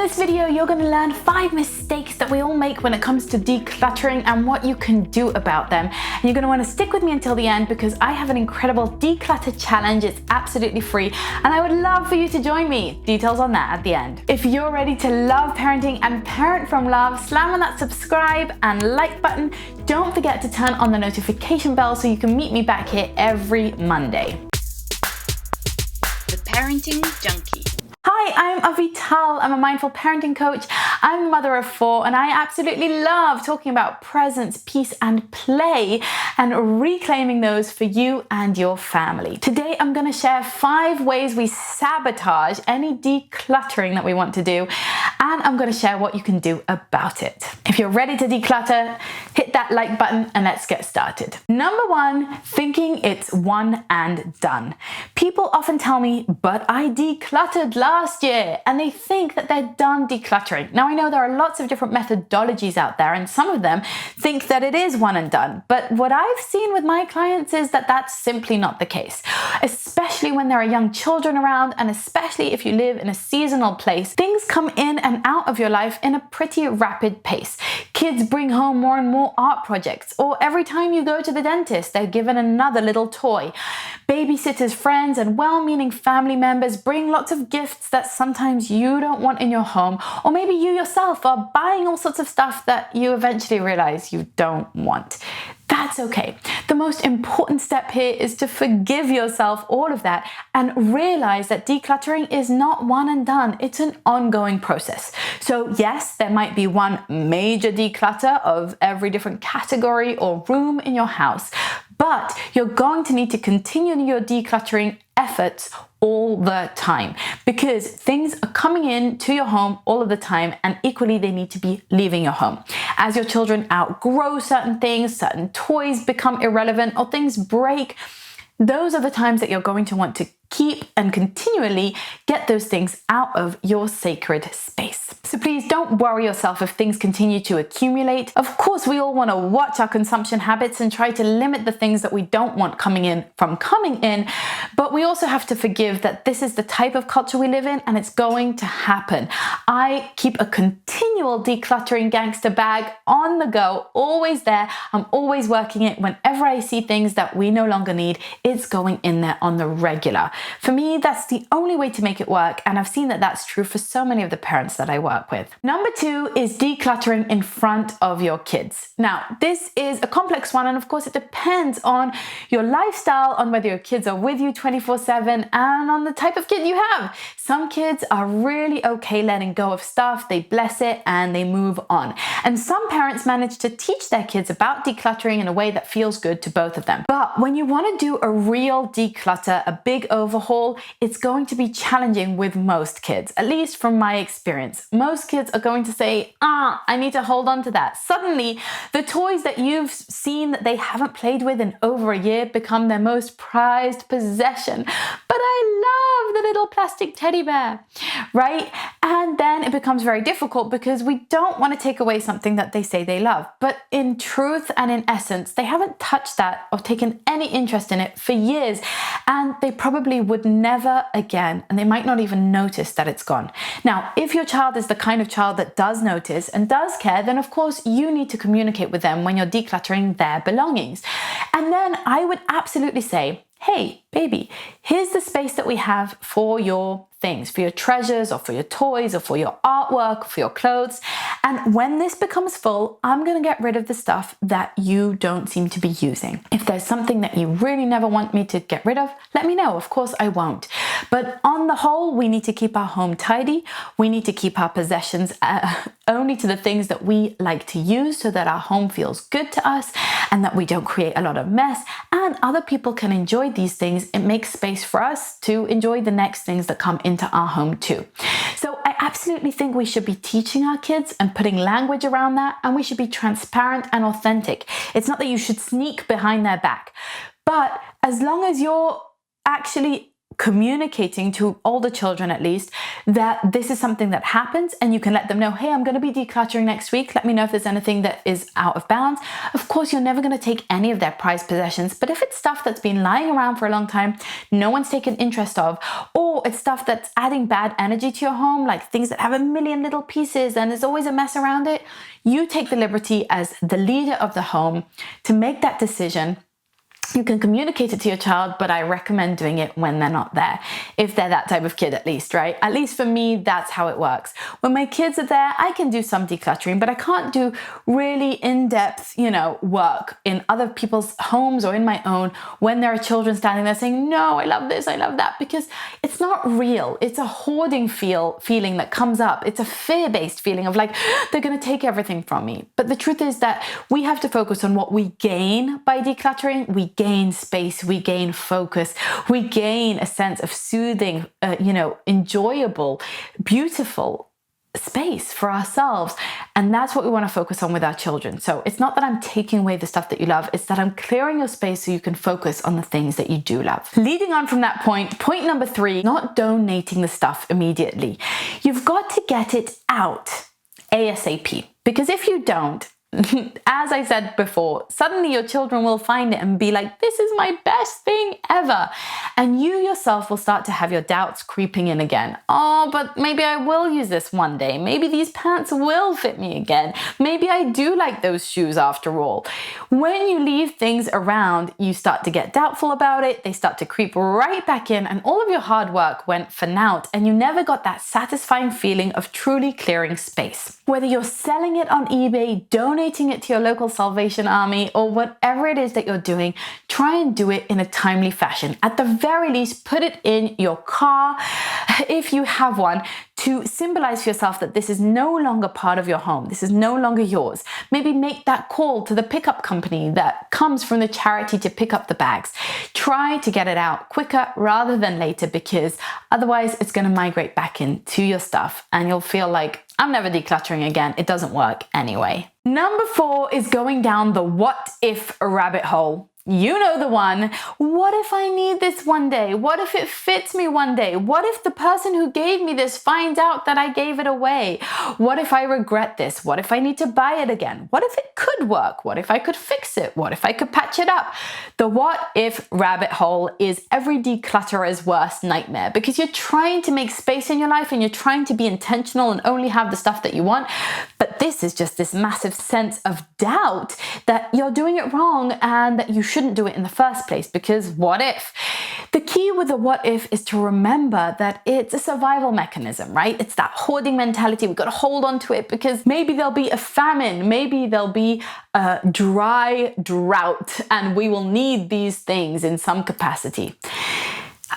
this video, you're going to learn 5 mistakes that we all make when it comes to decluttering and what you can do about them. And you're going to want to stick with me until the end because I have an incredible declutter challenge. It's absolutely free and I would love for you to join me. Details on that at the end. If you're ready to love parenting and parent from love, slam on that subscribe and like button. Don't forget to turn on the notification bell so you can meet me back here every Monday. The Parenting Junkie. Hi, I'm Untitled. I'm a mindful parenting coach. I'm the mother of 4 and I absolutely love talking about presence, peace and play and reclaiming those for you and your family. Today I'm going to share 5 ways we sabotage any decluttering that we want to do, and I'm going to share what you can do about it. If you're ready to declutter, hit that like button and let's get started. Number 1, thinking it's one and done. People often tell me, but I decluttered last year, and they think that they're done decluttering. Now I know there are lots of different methodologies out there and some of them think that it is one and done, but what I've seen with my clients is that that's simply not the case, especially when there are young children around, and especially if you live in a seasonal place. Things come in and out of your life in a pretty rapid pace. Kids bring home more and more art projects, or every time you go to the dentist they're given another little toy. Babysitters, friends and well-meaning family members bring lots of gifts that sometimes you don't want in your home, or maybe you yourself are buying all sorts of stuff that you eventually realize you don't want. That's okay. The most important step here is to forgive yourself all of that and realize that decluttering is not one and done. It's an ongoing process. So yes, there might be one major declutter of every different category or room in your house, but you're going to need to continue your decluttering efforts all the time because things are coming in to your home all of the time, and equally they need to be leaving your home. As your children outgrow certain things, certain toys become irrelevant or things break, those are the times that you're going to want to keep and continually get those things out of your sacred space. So please don't worry yourself if things continue to accumulate. Of course, we all want to watch our consumption habits and try to limit the things that we don't want coming in from coming in, but we also have to forgive that this is the type of culture we live in and it's going to happen. I keep a continual decluttering gangster bag on the go, always there. I'm always working it. Whenever I see things that we no longer need, it's going in there on the regular. For me, that's the only way to make it work, and I've seen that that's true for so many of the parents that I work with. Number 2 is decluttering in front of your kids. Now, this is a complex one, and of course it depends on your lifestyle, on whether your kids are with you 24/7, and on the type of kid you have. Some kids are really okay letting go of stuff, they bless it, and they move on. And some parents manage to teach their kids about decluttering in a way that feels good to both of them. But when you want to do a real declutter, a big overhaul, it's going to be challenging with most kids, at least from my experience. Most kids are going to say, I need to hold on to that. Suddenly, the toys that you've seen that they haven't played with in over a year become their most prized possession. But I love the little plastic teddy bear, right? And then it becomes very difficult because we don't want to take away something that they say they love. But in truth and in essence, they haven't touched that or taken any interest in it for years, and they probably would never again, and they might not even notice that it's gone. Now, if your child is the kind of child that does notice and does care, then of course you need to communicate with them when you're decluttering their belongings. And then I would absolutely say, hey, baby, here's the space that we have for your things, for your treasures or for your toys or for your artwork, for your clothes. And when this becomes full, I'm going to get rid of the stuff that you don't seem to be using. If there's something that you really never want me to get rid of, let me know. Of course I won't. But on the whole, we need to keep our home tidy. We need to keep our possessions only to the things that we like to use so that our home feels good to us and that we don't create a lot of mess and other people can enjoy these things. It makes space for us to enjoy the next things that come into our home too. So I absolutely think we should be teaching our kids and putting language around that, and we should be transparent and authentic. It's not that you should sneak behind their back, but as long as you're actually communicating to older children at least that this is something that happens, and you can let them know, hey, I'm going to be decluttering next week. Let me know if there's anything that is out of bounds. Of course, you're never going to take any of their prized possessions, but if it's stuff that's been lying around for a long time, no one's taken interest of, or it's stuff that's adding bad energy to your home, like things that have a million little pieces and there's always a mess around it, you take the liberty as the leader of the home to make that decision. You can communicate it to your child, but I recommend doing it when they're not there. If they're that type of kid, at least, right? At least for me, that's how it works. When my kids are there, I can do some decluttering, but I can't do really in-depth, work in other people's homes or in my own when there are children standing there saying, no, I love this, I love that, because it's not real. It's a hoarding feeling that comes up. It's a fear-based feeling of like, they're going to take everything from me. But the truth is that we have to focus on what we gain by decluttering. We gain space, we gain focus, we gain a sense of soothing, enjoyable, beautiful space for ourselves. And that's what we want to focus on with our children. So it's not that I'm taking away the stuff that you love, it's that I'm clearing your space so you can focus on the things that you do love. Leading on from that point number 3, not donating the stuff immediately. You've got to get it out ASAP, because if you don't, as I said before, suddenly your children will find it and be like, this is my best thing ever. And you yourself will start to have your doubts creeping in again. Oh, but maybe I will use this one day. Maybe these pants will fit me again. Maybe I do like those shoes after all. When you leave things around, you start to get doubtful about it. They start to creep right back in, and all of your hard work went for naught, and you never got that satisfying feeling of truly clearing space. Whether you're selling it on eBay, donating it to your local Salvation Army, or whatever it is that you're doing, try and do it in a timely fashion. At the very least, put it in your car, if you have one, to symbolize for yourself that this is no longer part of your home. This is no longer yours. Maybe make that call to the pickup company that comes from the charity to pick up the bags. Try to get it out quicker rather than later, because otherwise it's going to migrate back into your stuff and you'll feel like, I'm never decluttering again. It doesn't work anyway. Number 4 is going down the what if rabbit hole. You know the one. What if I need this one day? What if it fits me one day? What if the person who gave me this finds out that I gave it away? What if I regret this? What if I need to buy it again? What if it could work? What if I could fix it? What if I could patch it up? The what if rabbit hole is every declutterer's worst nightmare, because you're trying to make space in your life and you're trying to be intentional and only have the stuff that you want. But this is just this massive sense of doubt that you're doing it wrong and that you shouldn't do it in the first place, because what if? The key with the what if is to remember that it's a survival mechanism, right? It's that hoarding mentality. We've got to hold on to it because maybe there'll be a famine, maybe there'll be a drought, and we will need these things in some capacity.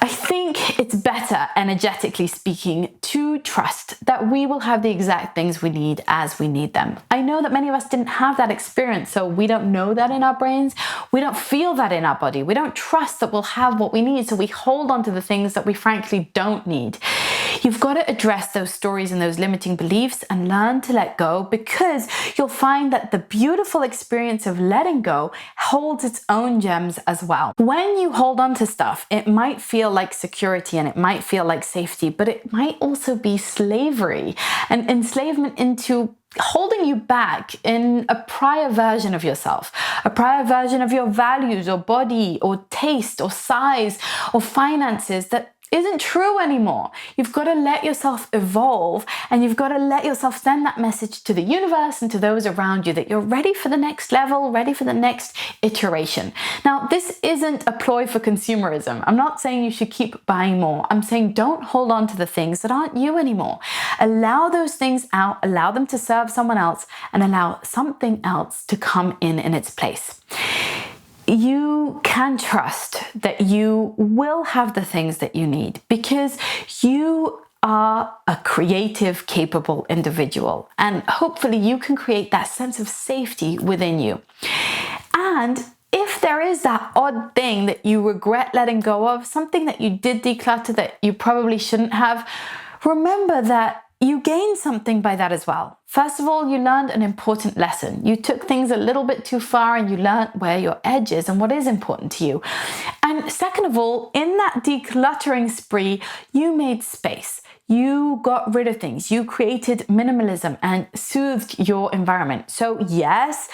I think it's better, energetically speaking, to trust that we will have the exact things we need as we need them. I know that many of us didn't have that experience, so we don't know that in our brains. We don't feel that in our body. We don't trust that we'll have what we need, so we hold on to the things that we frankly don't need. You've got to address those stories and those limiting beliefs and learn to let go, because you'll find that the beautiful experience of letting go holds its own gems as well. When you hold on to stuff, it might feel like security and it might feel like safety, but it might also be slavery and enslavement into holding you back in a prior version of yourself, a prior version of your values or body or taste or size or finances that isn't true anymore. You've got to let yourself evolve, and you've got to let yourself send that message to the universe and to those around you that you're ready for the next level, ready for the next iteration. Now, this isn't a ploy for consumerism. I'm not saying you should keep buying more. I'm saying don't hold on to the things that aren't you anymore. Allow those things out, allow them to serve someone else, and allow something else to come in its place. You can trust that you will have the things that you need, because you are a creative, capable individual, and hopefully you can create that sense of safety within you. And if there is that odd thing that you regret letting go of, something that you did declutter that you probably shouldn't have, remember that you gained something by that as well. First of all, you learned an important lesson. You took things a little bit too far and you learned where your edge is and what is important to you. And And second of all, in that decluttering spree, you made space. You got rid of things. You created minimalism and soothed your environment. So yes,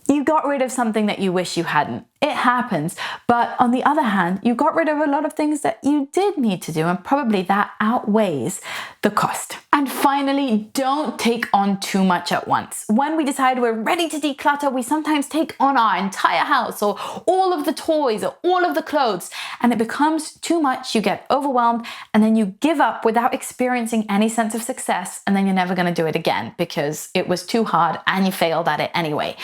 you got rid of something that you wish you hadn't. It happens. But on the other hand, you got rid of a lot of things that you did need to do, and probably that outweighs the cost. And finally, don't take on too much at once. When we decide we're ready to declutter, we sometimes take on our entire house or all of the toys or all of the clothes, and it becomes too much. You get overwhelmed, and then you give up without experiencing any sense of success, and then you're never going to do it again because it was too hard and you failed at it anyway.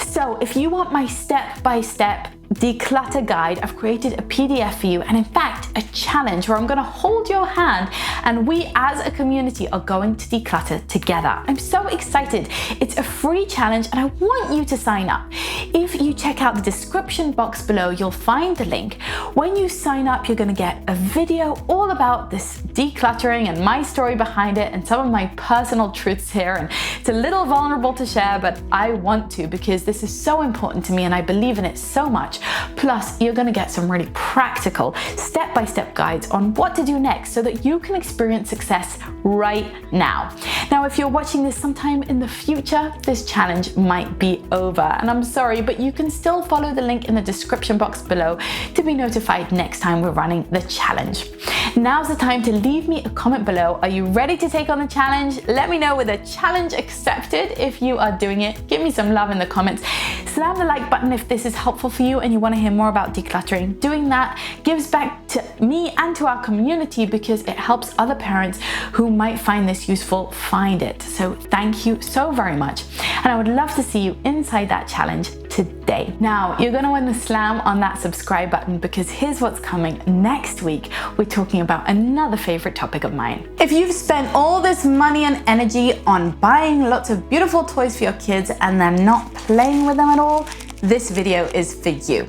So if you want my step-by-step declutter guide, I've created a PDF for you, and in fact a challenge where I'm going to hold your hand and we as a community are going to declutter together. I'm so excited. It's a free challenge and I want you to sign up. If you check out the description box below, you'll find the link. When you sign up, you're going to get a video all about this decluttering and my story behind it and some of my personal truths here, and it's a little vulnerable to share, but I want to because this is so important to me and I believe in it so much. Plus, you're going to get some really practical step-by-step guides on what to do next so that you can experience success right now. Now, if you're watching this sometime in the future, this challenge might be over. And I'm sorry, but you can still follow the link in the description box below to be notified next time we're running the challenge. Now's the time to leave me a comment below. Are you ready to take on the challenge? Let me know with a challenge accepted if you are doing it. Give me some love in the comments. Slam the like button if this is helpful for you and you want to hear more about decluttering. Doing that gives back to me and to our community because it helps other parents who might find this useful find it. So thank you so very much. And I would love to see you inside that challenge today. Now, you're going to want to slam on that subscribe button because here's what's coming next week. We're talking about another favorite topic of mine. If you've spent all this money and energy on buying lots of beautiful toys for your kids and they're not playing with them at all, this video is for you.